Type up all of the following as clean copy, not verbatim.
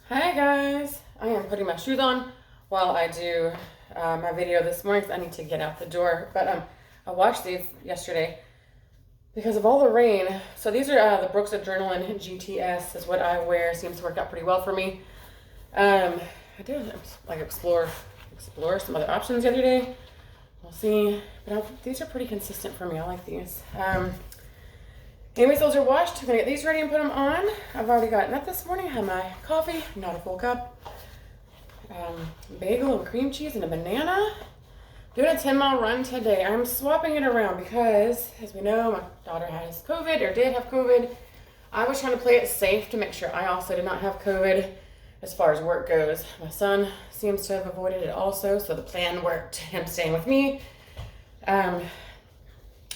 Hi guys, I am putting my shoes on while I do my video this morning because I need to get out the door. But I watched these yesterday because of all the rain. So these are the Brooks Adrenaline GTS is what I wear. Seems to work out pretty well for me. I did like explore some other options the other day. We'll see. But these are pretty consistent for me. I like these. Anyways, those are washed. I'm gonna get these ready and put them on. I've already gotten up this morning. I had my coffee, not a full cup. Bagel and cream cheese and a banana. Doing a 10-mile run today. I'm swapping it around because, as we know, my daughter has COVID or did have COVID. I was trying to play it safe to make sure I also did not have COVID as far as work goes. My son seems to have avoided it also, so the plan worked. Him staying with me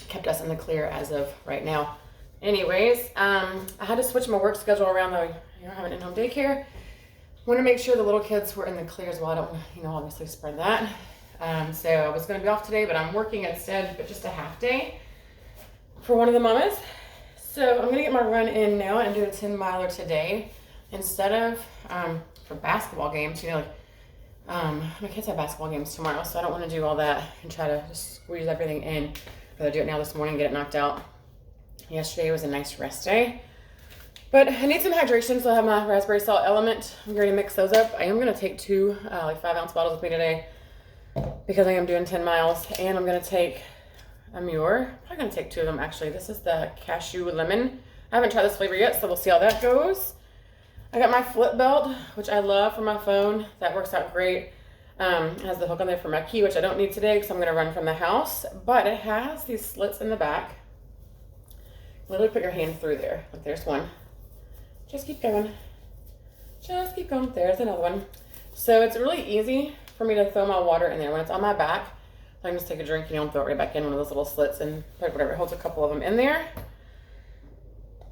kept us in the clear as of right now. Anyways, I had to switch my work schedule around though, having in-home daycare. Want to make sure the little kids were in the clear as well. I don't want to, obviously spread that. So I was going to be off today, but I'm working instead, but just a half day for one of the mamas. So I'm going to get my run in now and do a 10-miler today instead of for basketball games. My kids have basketball games tomorrow, so I don't want to do all that and try to just squeeze everything in. I'd rather do it now this morning, get it knocked out. Yesterday was a nice rest day. But I need some hydration, so I have my raspberry salt element. I'm going to mix those up. I am going to take two 5-ounce bottles with me today because I am doing 10 miles. And I'm going to take a Muir. I'm probably going to take two of them, actually. This is the cashew lemon. I haven't tried this flavor yet, so we'll see how that goes. I got my flip belt, which I love for my phone. That works out great. It has the hook on there for my key, which I don't need today because I'm going to run from the house. But it has these slits in the back. Literally put your hand through there. Like there's one. Just keep going. Just keep going. There's another one. So it's really easy for me to throw my water in there. When it's on my back, I can just take a drink, and throw it right back in one of those little slits and put whatever. It holds a couple of them in there.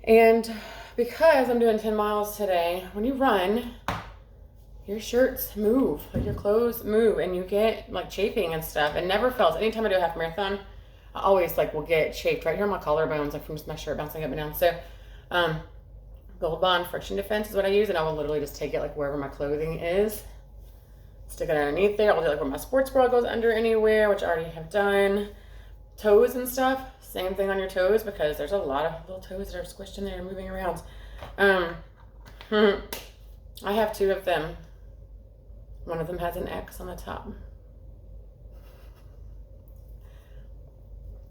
And because I'm doing 10 miles today, when you run, your shirts move. Like your clothes move and you get like chafing and stuff. It never fails. Anytime I do a half marathon, I always will get chafed right here on my collarbones, from just my shirt bouncing up and down. So, Gold Bond Friction Defense is what I use, and I will literally just take it wherever my clothing is, stick it underneath there. I'll do where my sports bra goes under anywhere, which I already have done. Toes and stuff, same thing on your toes because there's a lot of little toes that are squished in there and moving around. I have two of them. One of them has an X on the top.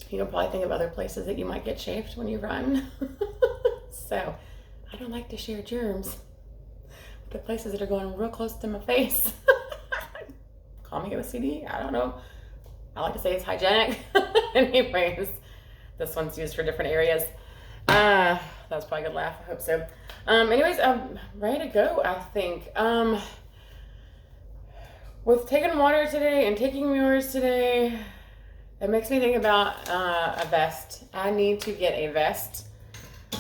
You can probably think of other places that you might get chafed when you run. So, I don't like to share germs with the places that are going real close to my face. Call me OCD, I don't know. I like to say it's hygienic. Anyways, this one's used for different areas. That was probably a good laugh, I hope so. Anyways, I'm ready to go, I think. With taking water today and taking Muirs today, it makes me think about a vest. I need to get a vest.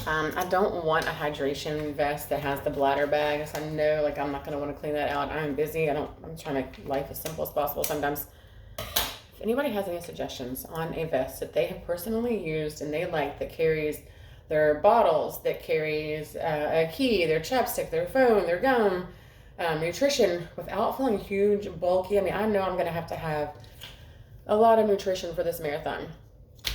I don't want a hydration vest that has the bladder bag. So I know I'm not going to want to clean that out. I'm busy. I'm trying to make life as simple as possible sometimes. If anybody has any suggestions on a vest that they have personally used and they like, that carries their bottles, that carries a key, their chapstick, their phone, their gum, nutrition without feeling huge, bulky. I know I'm going to have a lot of nutrition for this marathon.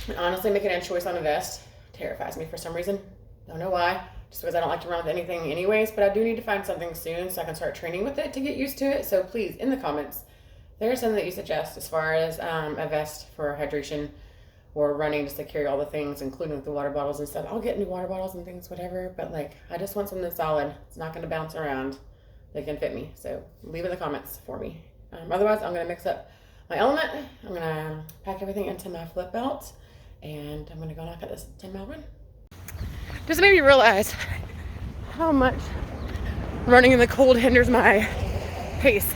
And honestly, making a choice on a vest terrifies me for some reason. Don't know why. Just because I don't like to run with anything anyways, but I do need to find something soon so I can start training with it to get used to it. So please, in the comments, there's something that you suggest as far as a vest for hydration or running just to carry all the things, including the water bottles and stuff. I'll get new water bottles and things, whatever, but I just want something solid. It's not going to bounce around. They can fit me. So leave in the comments for me. Otherwise, I'm going to mix up my element. I'm going to pack everything into my flip belt, and I'm going to go knock out this 10-mile run. Just made me realize how much running in the cold hinders my pace.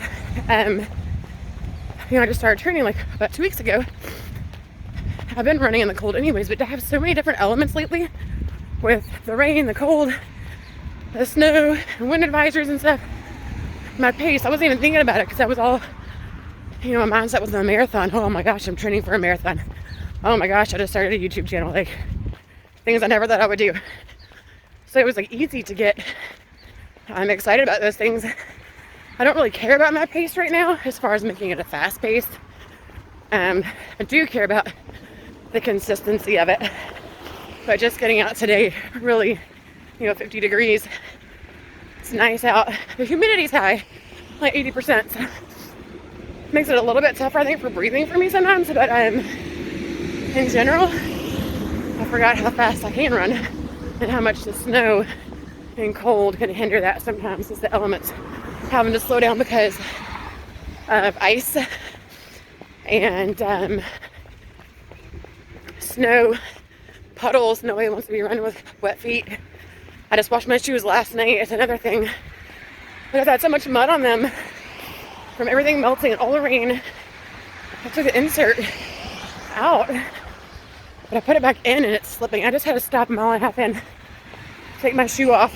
I just started training about 2 weeks ago. I've been running in the cold anyways, but to have so many different elements lately with the rain, the cold, the snow, and wind advisories and stuff, my pace, I wasn't even thinking about it because that was all, my mindset was a marathon. Oh my gosh, I'm training for a marathon. Oh my gosh, I just started a YouTube channel. Things I never thought I would do. So it was easy to get I'm excited about those things. I don't really care about my pace right now as far as making it a fast pace. I do care about the consistency of it. But just getting out today, really, 50 degrees. It's nice out. The humidity's high, like 80%. So makes it a little bit tougher, I think, for breathing for me sometimes. But in general, I forgot how fast I can run and how much the snow and cold can hinder that sometimes. It's the elements having to slow down because of ice and snow, puddles. Nobody wants to be running with wet feet. I just washed my shoes last night. It's another thing. But I've had so much mud on them from everything melting and all the rain. I took the insert out, but I put it back in and it's slipping. I just had to stop a mile and a half in, take my shoe off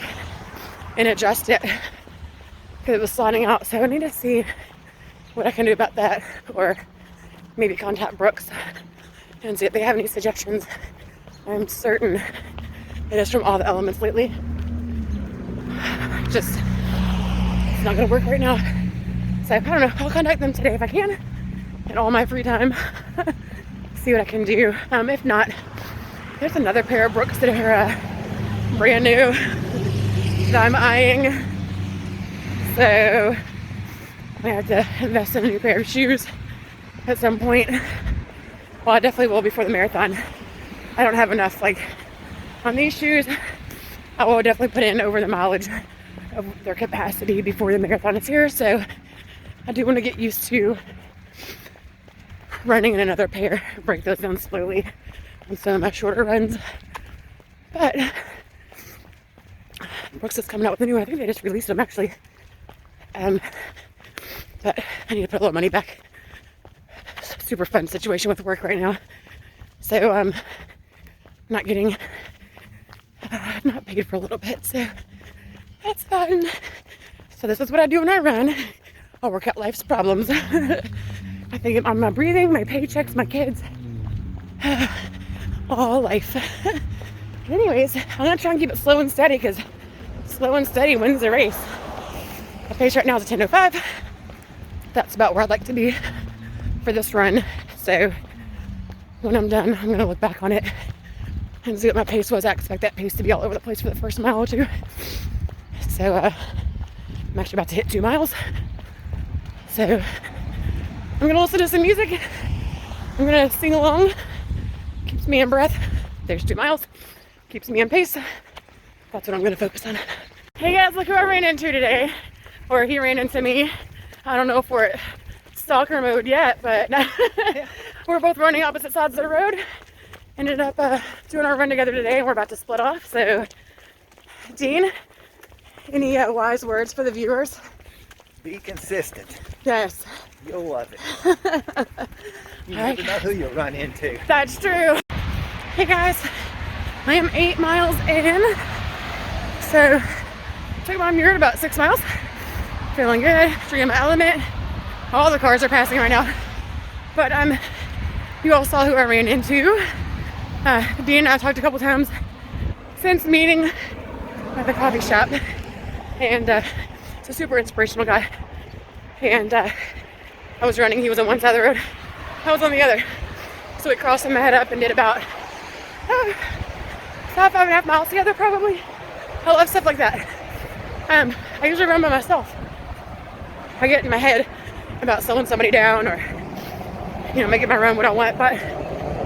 and adjust it because it was sliding out. So I need to see what I can do about that, or maybe contact Brooks and see if they have any suggestions. I'm certain it is from all the elements lately. Just, it's not gonna work right now. So I don't know, I'll contact them today if I can in all my free time. See what I can do. If not, there's another pair of Brooks that are brand new that I'm eyeing. So I have to invest in a new pair of shoes at some point. Well, I definitely will before the marathon. I don't have enough, on these shoes. I will definitely put in over the mileage of their capacity before the marathon is here. So I do want to get used to running in another pair, break those down slowly on some of my shorter runs. But Brooks is coming out with a new one. I think they just released them actually. But I need to put a little money back. Super fun situation with work right now. So not getting not paid for a little bit, so that's fun. So this is what I do when I run. I'll work out life's problems. I think on my breathing, my paychecks, my kids, all life. Anyways, I'm gonna try and keep it slow and steady because slow and steady wins the race. My pace right now is a 10:05. That's about where I'd like to be for this run. So when I'm done, I'm gonna look back on it and see what my pace was. I expect that pace to be all over the place for the first mile or two. So I'm actually about to hit 2 miles. So I'm gonna listen to some music. I'm gonna sing along. Keeps me in breath. There's 2 miles. Keeps me in pace. That's what I'm gonna focus on. Hey guys, look who I ran into today. Or he ran into me. I don't know if we're at stalker mode yet, but we're both running opposite sides of the road. Ended up doing our run together today, and we're about to split off. So, Dean, any wise words for the viewers? Be consistent. Yes. You'll love it. You never know who you'll run into. That's true. Hey guys, I am 8 miles in. So, took my mirror about 6 miles. Feeling good, free in my element. All the cars are passing right now. But you all saw who I ran into. Dean and I talked a couple times since meeting at the coffee shop. And it's a super inspirational guy. And I was running, he was on one side of the road, I was on the other. So we crossed and met up and did about 5.5 miles together probably. I love stuff like that. I usually run by myself. I get in my head about slowing somebody down or, making my run what I want, but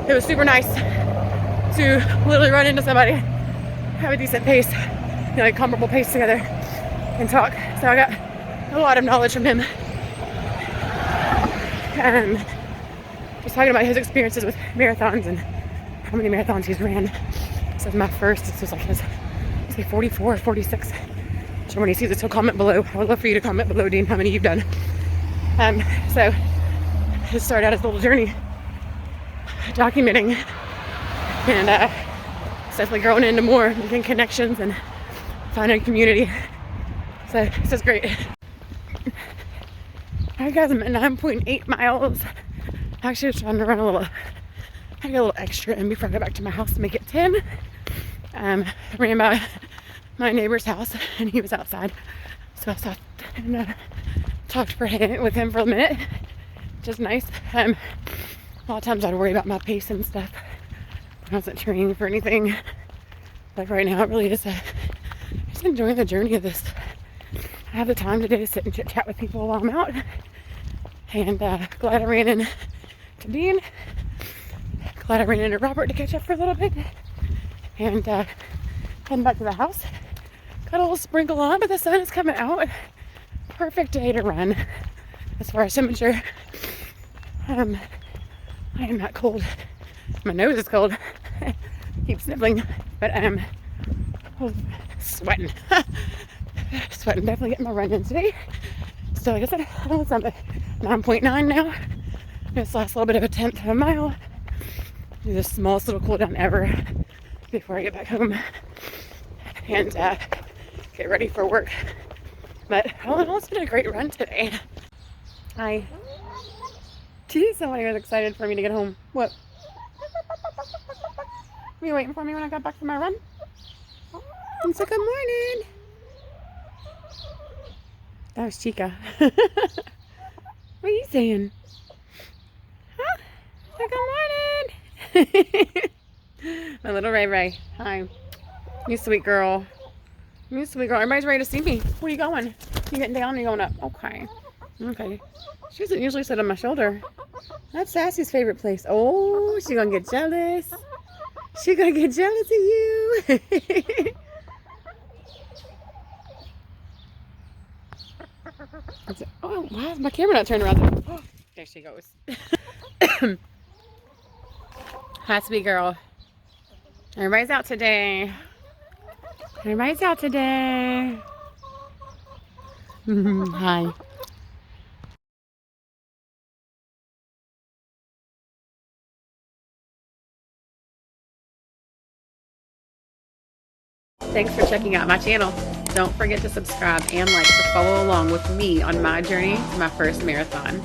it was super nice to literally run into somebody, have a decent pace, comparable pace together and talk. So I got a lot of knowledge from him. Just talking about his experiences with marathons and how many marathons he's ran. This is my first. This was like his, 44 or 46. So when he sees it, he'll comment below. I would love for you to comment below, Dean, how many you've done. So he started out his little journey documenting, and it's definitely growing into more, making connections and finding community. So this is great. Alright guys, I'm at 9.8 miles. Actually, I was trying to run a little extra in before I got back to my house to make it 10. Ran about my neighbor's house, and he was outside. So I stopped and talked with him for a minute, which is nice. A lot of times I'd worry about my pace and stuff. I wasn't training for anything. Like right now, it really is just enjoying the journey of this. I have the time today to sit and chit chat with people while I'm out. And glad I ran into Dean. Glad I ran into Robert to catch up for a little bit. And heading back to the house. Got a little sprinkle on, but the sun is coming out. Perfect day to run. As far as temperature, I am not cold. My nose is cold. Keep sniffling, but I'm sweating. Sweating. Definitely getting my run in today. So like I said, it's on 9.9 now. This last little bit of a 1/10 of a mile. Do the smallest little cool down ever before I get back home and get ready for work. But all in all, it's been a great run today. Hi. Geez, somebody was excited for me to get home. What? Were you waiting for me when I got back from my run? And so good morning. That was Chica. What are you saying? Huh? So good morning. My little Ray Ray. Hi. You sweet girl. You sweet girl. Everybody's ready to see me. Where are you going? You getting down or you going up? Okay. Okay. She doesn't usually sit on my shoulder. That's Sassy's favorite place. Oh, she's gonna get jealous. She's gonna get jealous of you. Oh, why is my camera not turned around? Oh, there she goes. Hi, sweet girl. Everybody's out today. Everybody's out today. Hi. Thanks for checking out my channel. Don't forget to subscribe and like to follow along with me on my journey to my first marathon.